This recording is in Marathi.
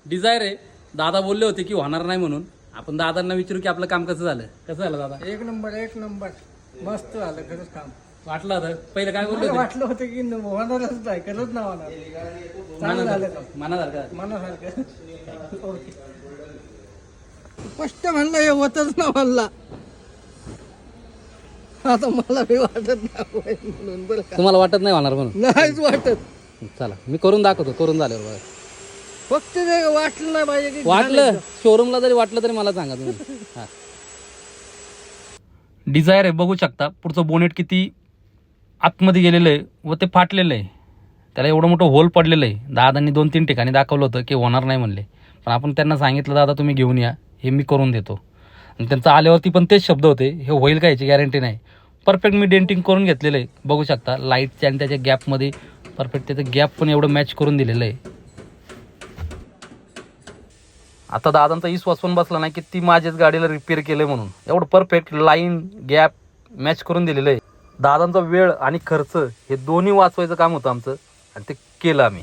डिझायर आहे. दादा बोलले होते की होणार नाही म्हणून. आपण दादांना विचारू की आपलं काम कसं झालं. कसं झालं दादा? एक नंबर मस्त झालं खरंच काम. वाटलं होतं पहिलं काय बोलले मला होते? वाटलं होतं की होणारच नाही, खरंच नाही होणार. चांगलं झालं काम. मनासारखं मनासारखं. ओके. स्पष्ट म्हणलं हे होतच ना म्हणला. आता मला बी वाटत नाही होईल म्हणून बरं का. तुम्हाला वाटत नाही होणार म्हणून? नाहीच वाटत. चला मी करून दाखवतो. करून झाल्यावर बघा. फक्त ते वाटलं नाही पाहिजे की वाटलं शोरूमला जरी वाटलं तरी मला सांगा तुम्ही. हा डिझायर आहे बघू शकता. पुढचं बोनेट किती आतमध्ये गेलेलं आहे व ते फाटलेलं आहे. त्याला एवढं मोठं होल पडलेलं आहे. दादांनी 2-3 ठिकाणी दाखवलं होतं की होणार नाही म्हणले. पण आपण त्यांना सांगितलं दादा तुम्ही घेऊन या, हे मी करून देतो. आणि त्यांचं आल्यावरती पण तेच शब्द होते, हे होईल का याची गॅरंटी नाही. परफेक्ट मी डेंटिंग करून घेतलेलं आहे बघू शकता. लाईटच्या आणि त्याच्या गॅपमध्ये परफेक्ट त्याचं गॅप पण एवढं मॅच करून दिलेलं आहे. आता दादांचा विश्वास पण बसला नाही की ती माझ्याच गाडीला रिपेअर केलं म्हणून. एवढं परफेक्ट लाईन गॅप मॅच करून दिलेलं आहे. दादांचा वेळ आणि खर्च हे दोन्ही वाचवायचं काम होतं आमचं आणि ते केलं आम्ही.